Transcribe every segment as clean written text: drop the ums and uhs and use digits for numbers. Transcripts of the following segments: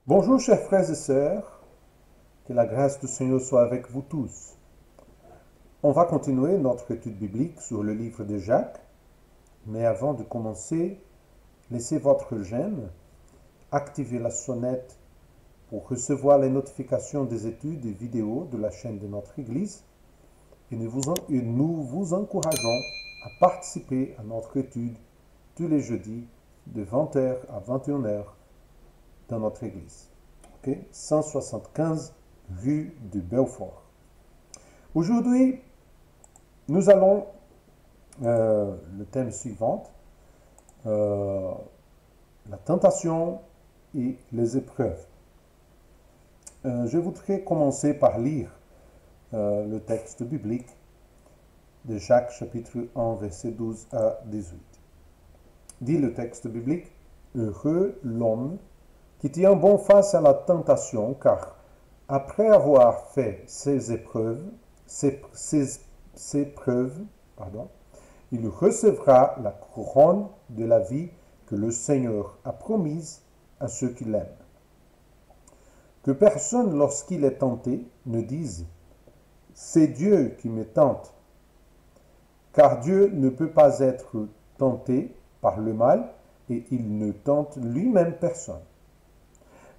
Bonjour chers frères et sœurs, que la grâce du Seigneur soit avec vous tous. On va continuer notre étude biblique sur le livre de Jacques, mais avant de commencer, laissez votre j'aime, activez la sonnette pour recevoir les notifications des études et vidéos de la chaîne de notre Église et nous vous encourageons à participer à notre étude tous les jeudis de 20h à 21h dans notre Église. 175 rue de Belfort. Aujourd'hui, nous allons le thème suivant, la tentation et les épreuves. Je voudrais commencer par lire le texte biblique de Jacques chapitre 1 verset 12 à 18. Dit le texte biblique, « Heureux l'homme qui tient bon face à la tentation, car après avoir fait ses preuves, il recevra la couronne de la vie que le Seigneur a promise à ceux qui l'aiment. Que personne, lorsqu'il est tenté, ne dise « C'est Dieu qui me tente », car Dieu ne peut pas être tenté par le mal et il ne tente lui-même personne.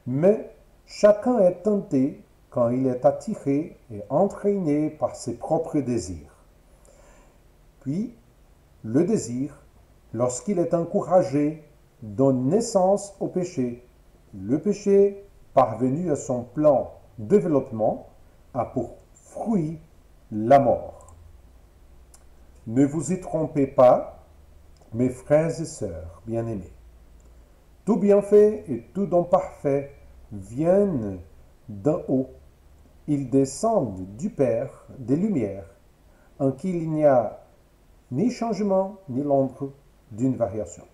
Mais chacun est tenté quand il est attiré et entraîné par ses propres désirs. Puis, le désir, lorsqu'il est encouragé, donne naissance au péché. Le péché, parvenu à son plan de développement, a pour fruit la mort. Ne vous y trompez pas, mes frères et sœurs bien-aimés. Tout bienfait et tout don parfait viennent d'en haut. Ils descendent du Père des Lumières, en qui il n'y a ni changement ni l'ombre d'une variation.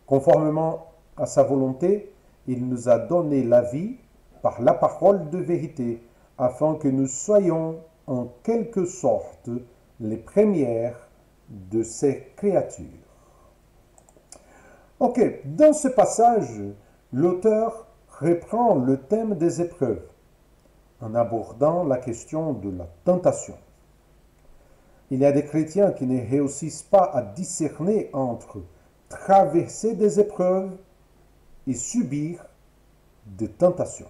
Conformément à sa volonté, il nous a donné la vie par la parole de vérité, afin que nous soyons en quelque sorte les premières de ses créatures. Ok, dans ce passage, l'auteur reprend le thème des épreuves en abordant la question de la tentation. Il y a des chrétiens qui ne réussissent pas à discerner entre traverser des épreuves et subir des tentations.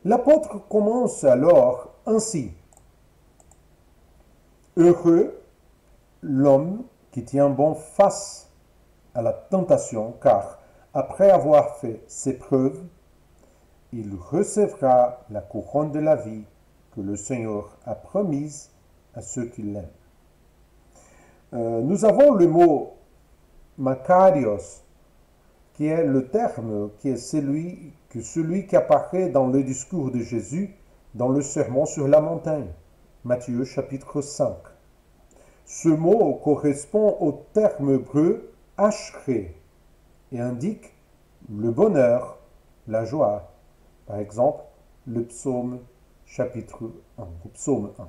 L'apôtre commence alors ainsi. Heureux l'homme qui tient bon face à la tentation, car après avoir fait ses preuves, il recevra la couronne de la vie que le Seigneur a promise à ceux qui l'aiment. Nous avons le mot makarios, qui est le terme qui est celui qui apparaît dans le discours de Jésus dans le sermon sur la montagne, Matthieu chapitre 5. Ce mot correspond au terme hébreu ashré et indique le bonheur, la joie. Par exemple, le psaume chapitre 1, le psaume 1.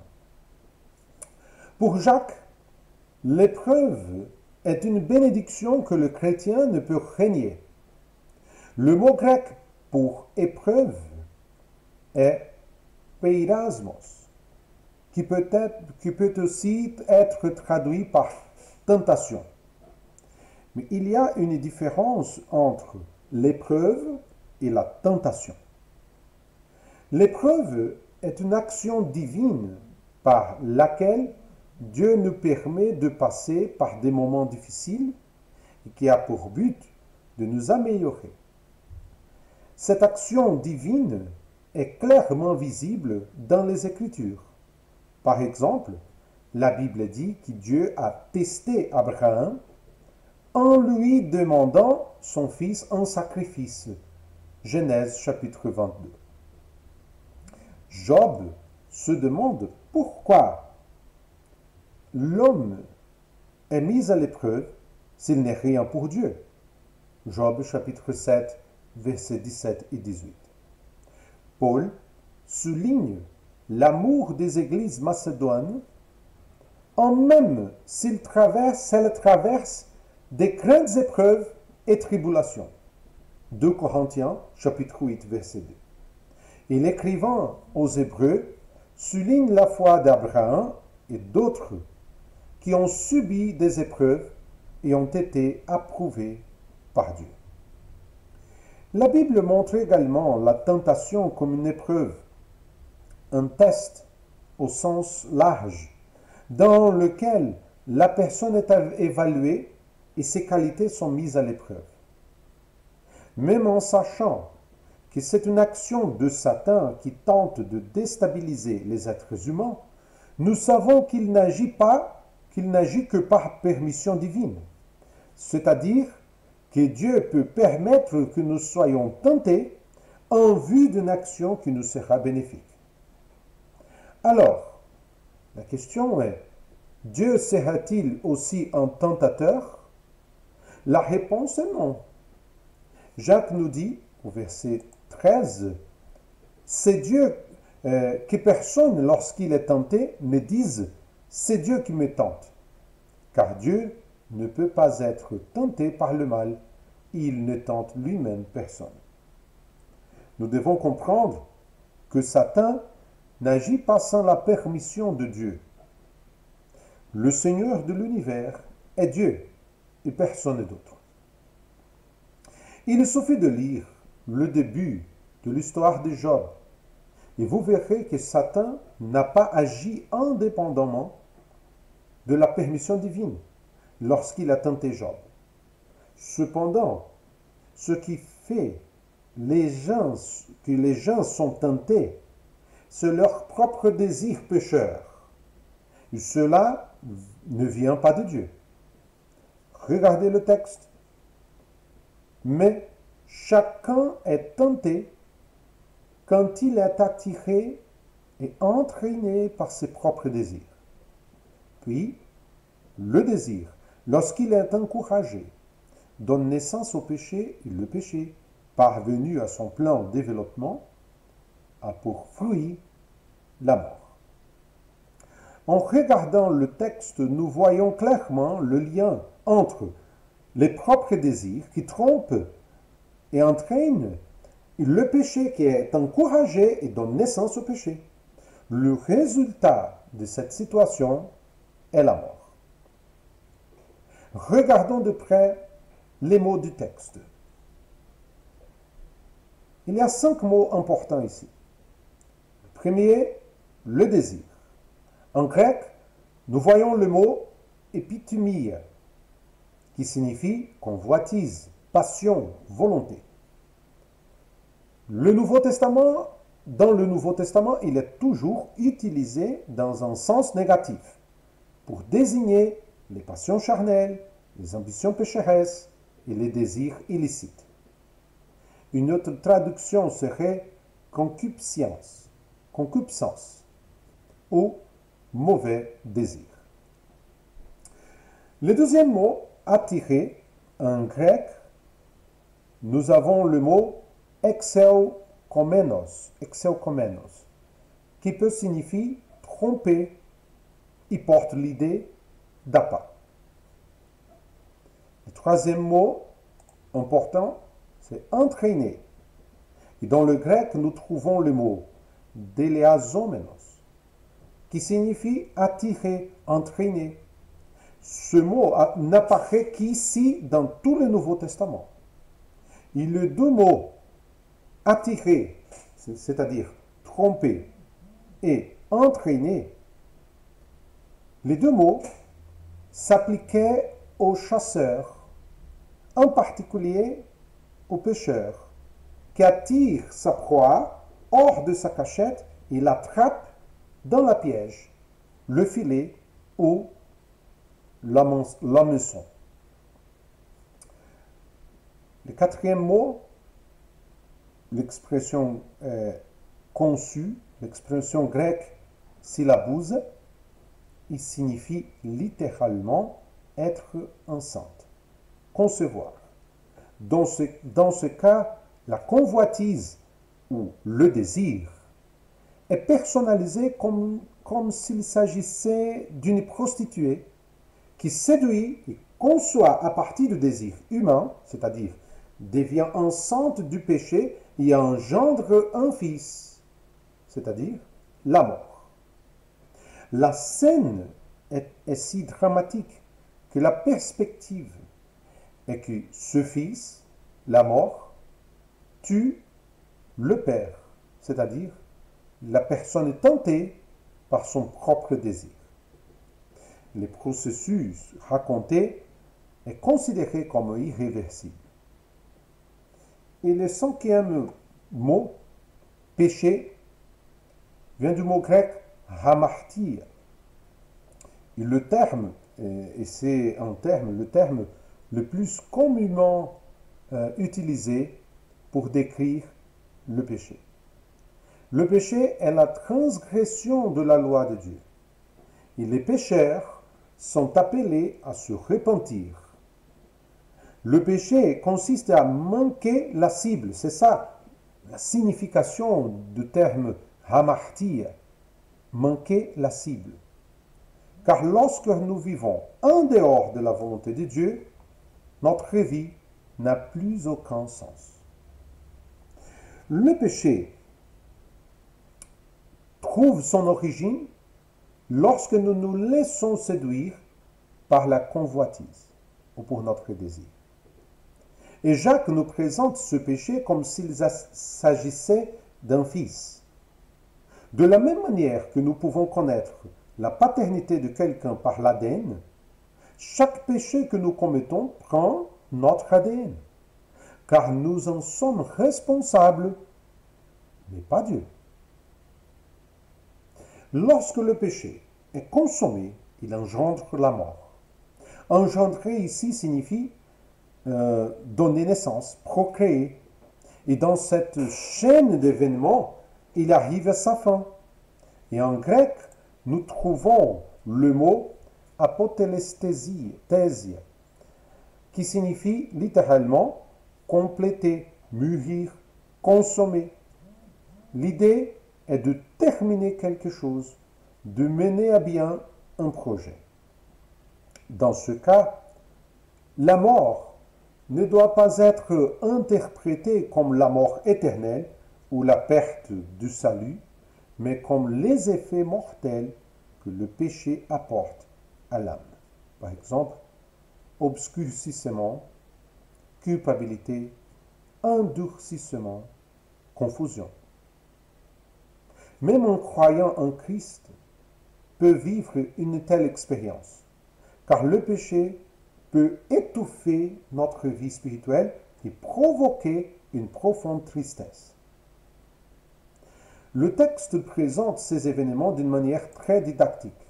Pour Jacques, l'épreuve est une bénédiction que le chrétien ne peut renier. Le mot grec pour épreuve est peirasmos, qui peut aussi être traduit par tentation. Mais il y a une différence entre l'épreuve et la tentation. L'épreuve est une action divine par laquelle Dieu nous permet de passer par des moments difficiles et qui a pour but de nous améliorer. Cette action divine est clairement visible dans les Écritures. Par exemple, la Bible dit que Dieu a testé Abraham en lui demandant son fils en sacrifice. Genèse chapitre 22. Job se demande pourquoi l'homme est mis à l'épreuve s'il n'est rien pour Dieu. Job chapitre 7, versets 17 et 18. Paul souligne l'amour des églises macédoines en même s'il traverse des grandes épreuves et tribulations. 2 Corinthiens, chapitre 8, verset 2. Et l'écrivain aux Hébreux souligne la foi d'Abraham et d'autres qui ont subi des épreuves et ont été approuvés par Dieu. La Bible montre également la tentation comme une épreuve, un test au sens large, dans lequel la personne est évaluée et ses qualités sont mises à l'épreuve. Même en sachant que c'est une action de Satan qui tente de déstabiliser les êtres humains, nous savons qu'il n'agit que par permission divine. C'est-à-dire que Dieu peut permettre que nous soyons tentés en vue d'une action qui nous sera bénéfique. Alors, la question est, Dieu sera-t-il aussi un tentateur? La réponse est non. Jacques nous dit, au verset 13, c'est Dieu que personne, lorsqu'il est tenté, ne dise « c'est Dieu qui me tente », car Dieu ne peut pas être tenté par le mal, il ne tente lui-même personne. Nous devons comprendre que Satan n'agit pas sans la permission de Dieu. Le Seigneur de l'univers est Dieu et personne d'autre. Il suffit de lire le début de l'histoire de Job et vous verrez que Satan n'a pas agi indépendamment de la permission divine lorsqu'il a tenté Job. Cependant, ce qui fait que les gens sont tentés, c'est leur propre désir pécheur. Et cela ne vient pas de Dieu. Regardez le texte. Mais chacun est tenté quand il est attiré et entraîné par ses propres désirs. Puis, le désir, lorsqu'il est encouragé, donne naissance au péché et le péché, parvenu à son plein développement, a pour fruit la mort. En regardant le texte, nous voyons clairement le lien entre les propres désirs qui trompent et entraînent et le péché qui est encouragé et donne naissance au péché. Le résultat de cette situation est la mort. Regardons de près les mots du texte. Il y a 5 mots importants ici. Le premier, le désir. En grec, nous voyons le mot épithumie, qui signifie convoitise, passion, volonté. Dans le Nouveau Testament, il est toujours utilisé dans un sens négatif pour désigner les passions charnelles, les ambitions pécheresses et les désirs illicites. Une autre traduction serait concupiscence ou mauvais désir. Le deuxième mot, attirer, en grec, nous avons le mot exeukomenos, qui peut signifier tromper. Il porte l'idée d'appât. Le troisième mot important, c'est entraîner. Et dans le grec, nous trouvons le mot deleazomenos, qui signifie attirer, entraîner. Ce mot n'apparaît qu'ici dans tout le Nouveau Testament. Et les deux mots, attirer, c'est-à-dire tromper, et entraîner, les deux mots s'appliquaient aux chasseurs, en particulier aux pêcheurs, qui attire sa proie hors de sa cachette et l'attrape dans la piège, le filet ou l'hameçon. Le quatrième mot, l'expression conçue, l'expression grecque syllabouse, il signifie littéralement être enceinte, concevoir. Dans ce cas, la convoitise ou le désir est personnalisé comme s'il s'agissait d'une prostituée qui séduit et conçoit à partir du désir humain, c'est-à-dire devient enceinte du péché et engendre un fils, c'est-à-dire la mort. La scène est si dramatique que la perspective est que ce fils, la mort, tue le père, c'est-à-dire la personne est tentée par son propre désir. Le processus raconté est considéré comme irréversible. Et le cinquième mot, péché, vient du mot grec hamartia. Et le terme, et c'est le terme le plus communément utilisé pour décrire le péché. Le péché est la transgression de la loi de Dieu. Et les pécheurs sont appelés à se repentir. Le péché consiste à manquer la cible. C'est ça la signification du terme hamartia, manquer la cible. Car lorsque nous vivons en dehors de la volonté de Dieu, notre vie n'a plus aucun sens. Le péché trouve son origine lorsque nous nous laissons séduire par la convoitise ou pour notre désir. Et Jacques nous présente ce péché comme s'il s'agissait d'un fils. De la même manière que nous pouvons connaître la paternité de quelqu'un par l'ADN, chaque péché que nous commettons prend notre ADN, car nous en sommes responsables, mais pas Dieu. Lorsque le péché est consommé, il engendre la mort. Engendrer ici signifie donner naissance, procréer. Et dans cette chaîne d'événements, il arrive à sa fin. Et en grec, nous trouvons le mot apotelesthesia, qui signifie littéralement compléter, mûrir, consommer. L'idée est de terminer quelque chose, de mener à bien un projet. Dans ce cas, la mort ne doit pas être interprétée comme la mort éternelle ou la perte du salut, mais comme les effets mortels que le péché apporte à l'âme. Par exemple, obscurcissement, culpabilité, endurcissement, confusion. Même un croyant en Christ peut vivre une telle expérience, car le péché peut étouffer notre vie spirituelle et provoquer une profonde tristesse. Le texte présente ces événements d'une manière très didactique.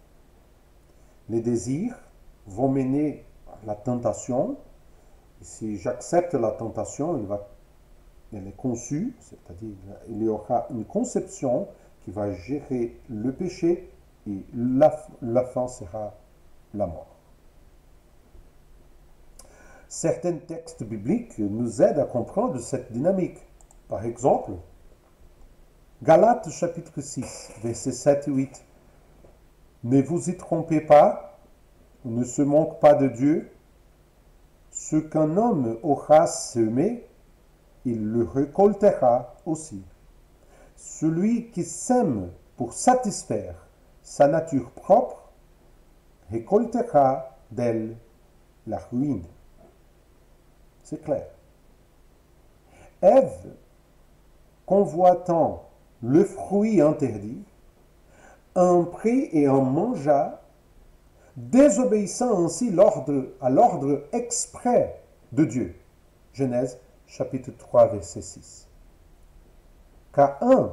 Les désirs vont mener à la tentation. Et si j'accepte la tentation, elle est conçue, c'est-à-dire il y aura une conception qui va gérer le péché et la fin sera la mort. Certains textes bibliques nous aident à comprendre cette dynamique. Par exemple, Galates chapitre 6, versets 7 et 8. Ne vous y trompez pas, ne se moque pas de Dieu. Ce qu'un homme aura semé, il le récoltera aussi. Celui qui sème pour satisfaire sa nature propre, récoltera d'elle la ruine. C'est clair. Ève, convoitant le fruit interdit, en prit et en mangea, désobéissant ainsi à l'ordre exprès de Dieu. Genèse chapitre 3, verset 6. Caïn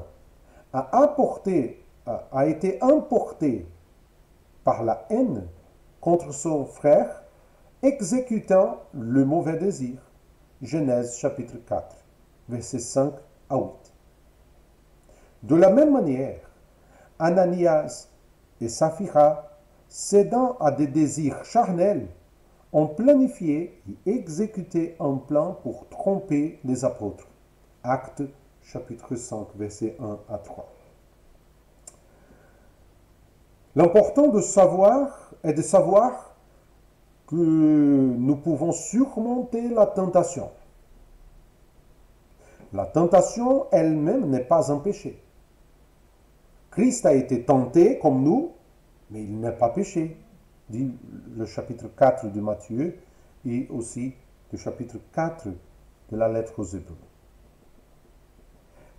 a été emporté par la haine contre son frère, exécutant le mauvais désir. Genèse chapitre 4, versets 5 à 8. De la même manière, Ananias et Saphira, cédant à des désirs charnels, ont planifié et exécuté un plan pour tromper les apôtres. Actes chapitre 5, versets 1 à 3. L'important est de savoir que nous pouvons surmonter la tentation. La tentation elle-même n'est pas un péché. Christ a été tenté comme nous, mais il n'a pas péché, dit le chapitre 4 de Matthieu et aussi le chapitre 4 de la lettre aux Hébreux.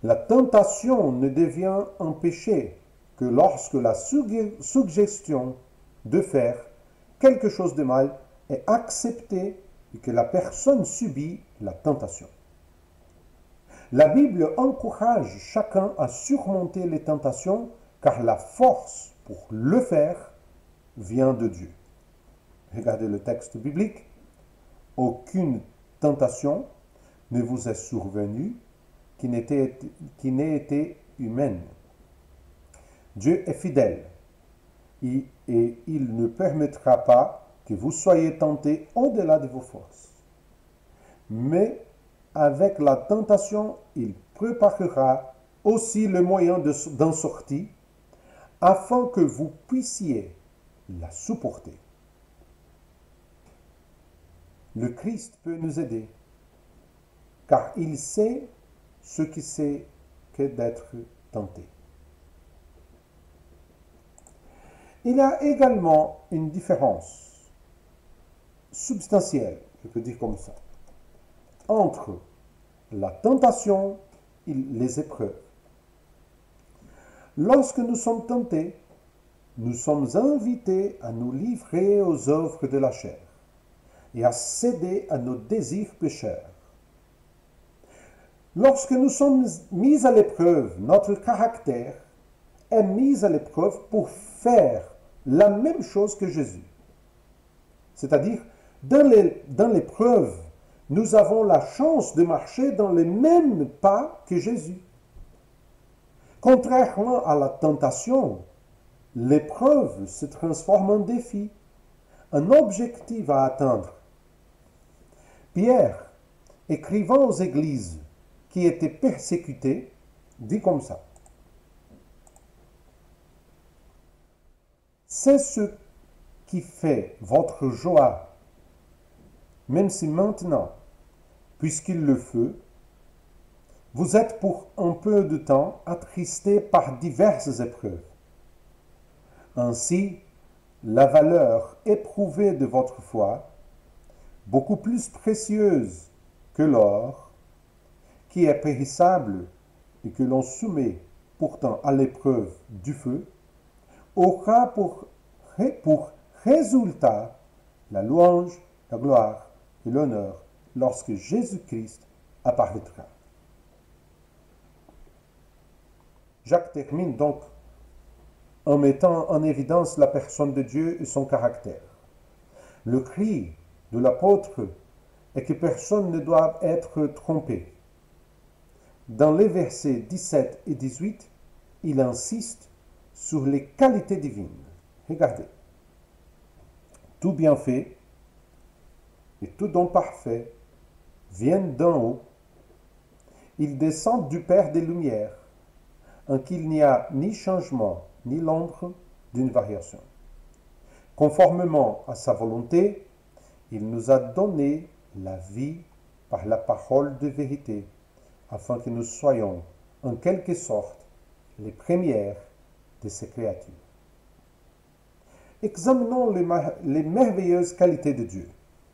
La tentation ne devient un péché que lorsque la suggestion de faire quelque chose de mal est acceptée et que la personne subit la tentation. La Bible encourage chacun à surmonter les tentations car la force pour le faire vient de Dieu. Regardez le texte biblique. Aucune tentation ne vous est survenue qui n'ait été humaine. Dieu est fidèle et il ne permettra pas que vous soyez tentés au-delà de vos forces. Mais avec la tentation, il préparera aussi le moyen d'en sortir afin que vous puissiez la supporter. Le Christ peut nous aider car il sait ce que c'est que d'être tenté. Il y a également une différence substantielle, je peux dire comme ça, entre la tentation et les épreuves. Lorsque nous sommes tentés, nous sommes invités à nous livrer aux œuvres de la chair et à céder à nos désirs pécheurs. Lorsque nous sommes mis à l'épreuve, notre caractère est mis à l'épreuve pour faire la même chose que Jésus. C'est-à-dire, dans l'épreuve, nous avons la chance de marcher dans les mêmes pas que Jésus. Contrairement à la tentation, l'épreuve se transforme en défi, un objectif à atteindre. Pierre, écrivant aux églises qui étaient persécutées, dit comme ça. C'est ce qui fait votre joie, même si maintenant, puisqu'il le fait, vous êtes pour un peu de temps attristés par diverses épreuves. Ainsi, la valeur éprouvée de votre foi, beaucoup plus précieuse que l'or, qui est périssable et que l'on soumet pourtant à l'épreuve du feu, aura pour résultat la louange, la gloire et l'honneur lorsque Jésus-Christ apparaîtra. Jacques termine donc en mettant en évidence la personne de Dieu et son caractère. Le cri de l'apôtre est que personne ne doit être trompé. Dans les versets 17 et 18, il insiste sur les qualités divines. Regardez. Tout bienfait et tout don parfait viennent d'en haut. Ils descendent du Père des Lumières, en qui il n'y a ni changement, ni l'ombre d'une variation. Conformément à sa volonté, il nous a donné la vie par la parole de vérité, afin que nous soyons, en quelque sorte, les premières de ses créatures. Examinons les merveilleuses qualités de Dieu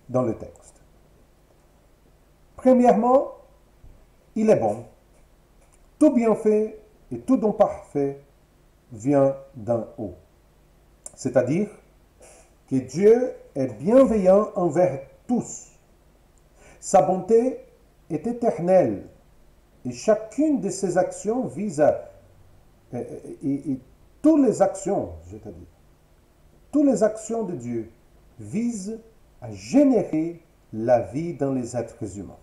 dans le texte. Premièrement, il est bon. Tout bienfait et tout don parfait vient d'en haut. C'est-à-dire que Dieu est bienveillant envers tous. Sa bonté est éternelle et chacune de ses actions vise à... Et toutes les actions, c'est-à-dire, toutes les actions de Dieu visent à générer la vie dans les êtres humains.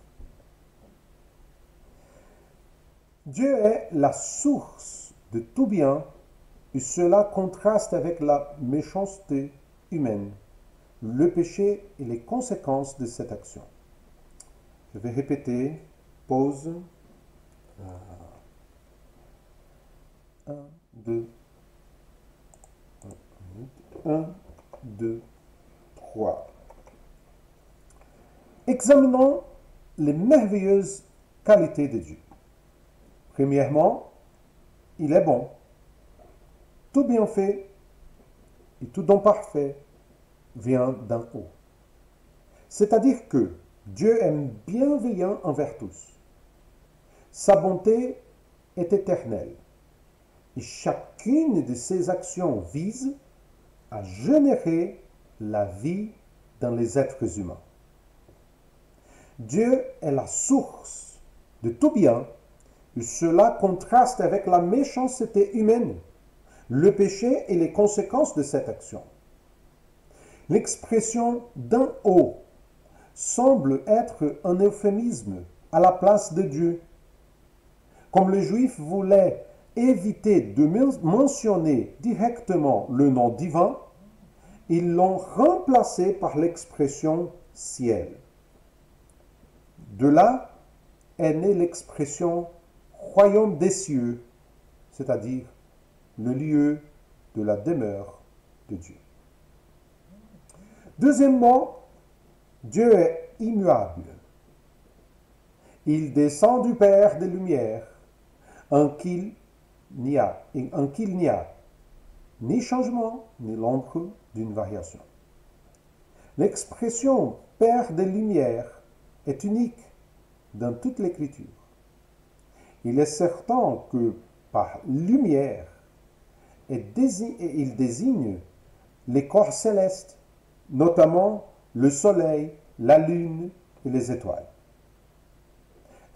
Dieu est la source de tout bien et cela contraste avec la méchanceté humaine, le péché et les conséquences de cette action. Je vais répéter, pause. 1, 2, 1, 2, 3. Examinons les merveilleuses qualités de Dieu. Premièrement, il est bon. Tout bienfait et tout don parfait vient d'en haut. C'est-à-dire que Dieu est bienveillant envers tous. Sa bonté est éternelle et chacune de ses actions vise à générer la vie dans les êtres humains. Dieu est la source de tout bien et cela contraste avec la méchanceté humaine, le péché et les conséquences de cette action. L'expression d'en haut semble être un euphémisme à la place de Dieu. Comme les Juifs voulaient éviter de mentionner directement le nom divin, ils l'ont remplacé par l'expression ciel. De là est née l'expression royaume des cieux, c'est-à-dire le lieu de la demeure de Dieu. Deuxièmement, Dieu est immuable. Il descend du Père des Lumières, en qu'il n'y a ni changement, ni l'ombre d'une variation. L'expression Père des Lumières est unique dans toute l'Écriture. Il est certain que par lumière, il désigne les corps célestes, notamment le soleil, la lune et les étoiles.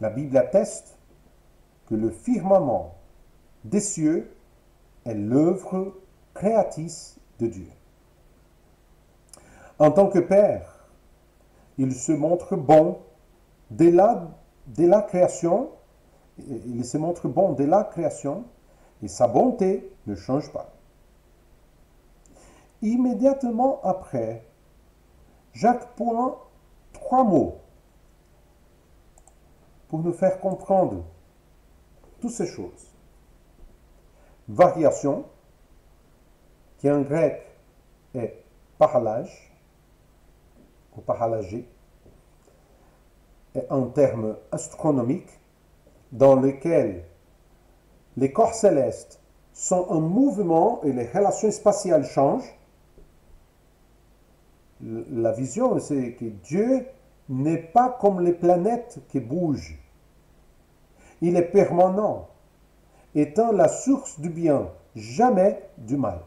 La Bible atteste que le firmament des cieux est l'œuvre créatrice de Dieu. En tant que Père, il se montre bon dès la création, et sa bonté ne change pas. Immédiatement après, Jacques point 3 mots pour nous faire comprendre toutes ces choses. Variation, qui en grec est parallage ou parallagé, est un terme astronomique dans lequel les corps célestes sont en mouvement et les relations spatiales changent. La vision, c'est que Dieu n'est pas comme les planètes qui bougent. Il est permanent, étant la source du bien, jamais du mal.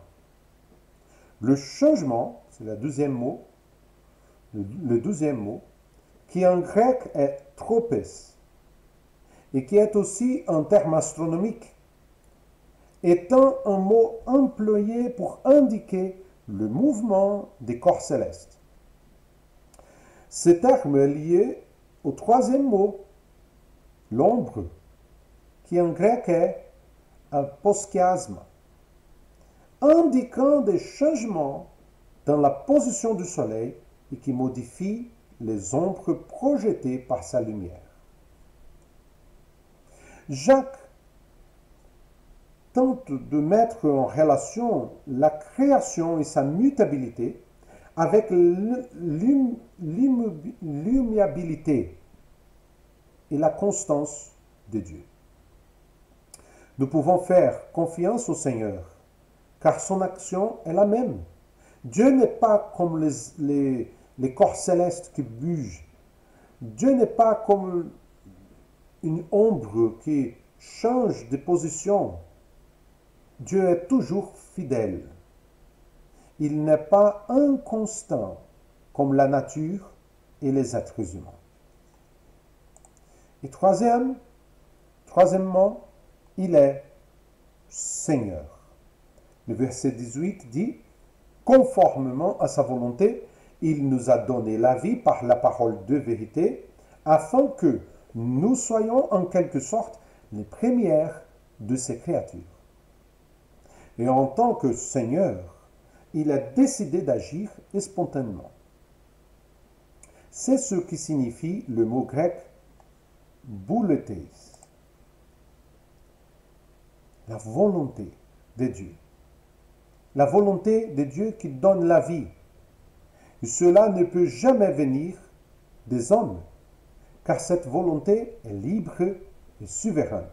Le changement, c'est le deuxième mot, qui en grec est tropes, et qui est aussi un terme astronomique, étant un mot employé pour indiquer le mouvement des corps célestes. Ce terme est lié au troisième mot, l'ombre, qui en grec est aposkiasma, indiquant des changements dans la position du soleil et qui modifie les ombres projetées par sa lumière. Jacques tente de mettre en relation la création et sa mutabilité avec l'immuabilité et la constance de Dieu. Nous pouvons faire confiance au Seigneur, car son action est la même. Dieu n'est pas comme les corps célestes qui bougent. Dieu n'est pas comme une ombre qui change de position. Dieu est toujours fidèle. Il n'est pas inconstant comme la nature et les êtres humains. Et troisièmement, il est Seigneur. Le verset 18 dit, conformément à sa volonté, il nous a donné la vie par la parole de vérité, afin que nous soyons en quelque sorte les premières de ses créatures. Et en tant que Seigneur, il a décidé d'agir spontanément. C'est ce qui signifie le mot grec bouletes, la volonté de Dieu. La volonté de Dieu qui donne la vie. Et cela ne peut jamais venir des hommes, car cette volonté est libre et souveraine.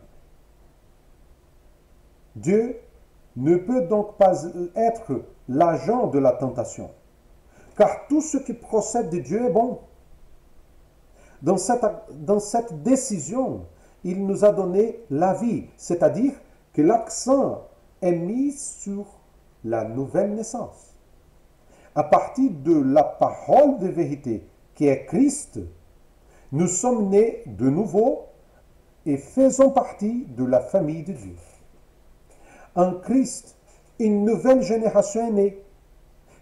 Dieu ne peut donc pas être l'agent de la tentation, car tout ce qui procède de Dieu est bon. Dans cette décision, il nous a donné la vie, c'est-à-dire que l'accent est mis sur la nouvelle naissance. À partir de la parole de vérité qui est Christ, nous sommes nés de nouveau et faisons partie de la famille de Dieu. En Christ, une nouvelle génération est née,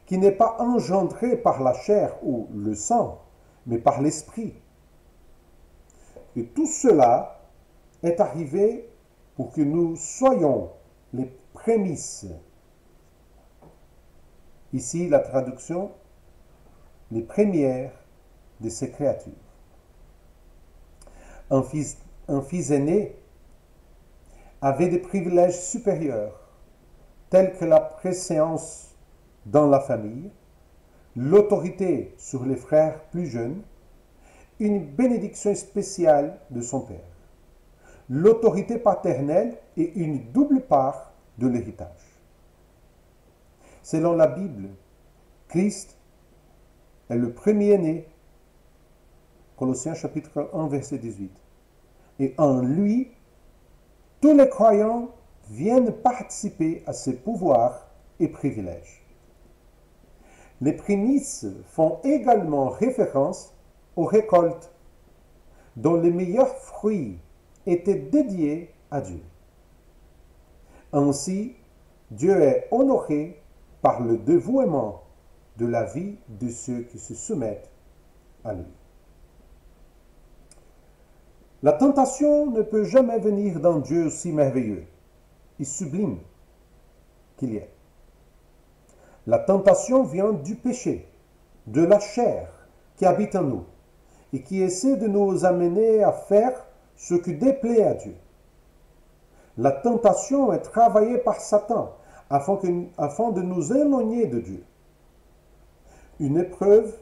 qui n'est pas engendrée par la chair ou le sang, mais par l'esprit. Et tout cela est arrivé pour que nous soyons les prémices. Ici, la traduction, les premières de ces créatures. Un fils aîné avait des privilèges supérieurs, tels que la préséance dans la famille, l'autorité sur les frères plus jeunes, une bénédiction spéciale de son père, l'autorité paternelle et une double part de l'héritage. Selon la Bible, Christ est le premier-né, Colossiens chapitre 1, verset 18. Et en lui, tous les croyants viennent participer à ses pouvoirs et privilèges. Les prémices font également référence aux récoltes, dont les meilleurs fruits étaient dédiés à Dieu. Ainsi, Dieu est honoré par le dévouement de la vie de ceux qui se soumettent à lui. La tentation ne peut jamais venir d'un Dieu aussi merveilleux et sublime qu'il est. La tentation vient du péché, de la chair qui habite en nous et qui essaie de nous amener à faire ce qui déplaît à Dieu. La tentation est travaillée par Satan afin de nous éloigner de Dieu. Une épreuve,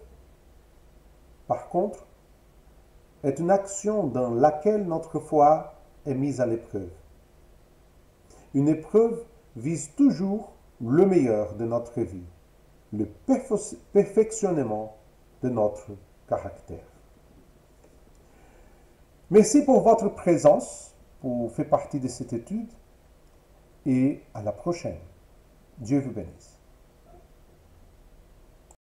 par contre, est une action dans laquelle notre foi est mise à l'épreuve. Une épreuve vise toujours le meilleur de notre vie, le perfectionnement de notre caractère. Merci pour votre présence, pour faire partie de cette étude, et à la prochaine. Dieu vous bénisse.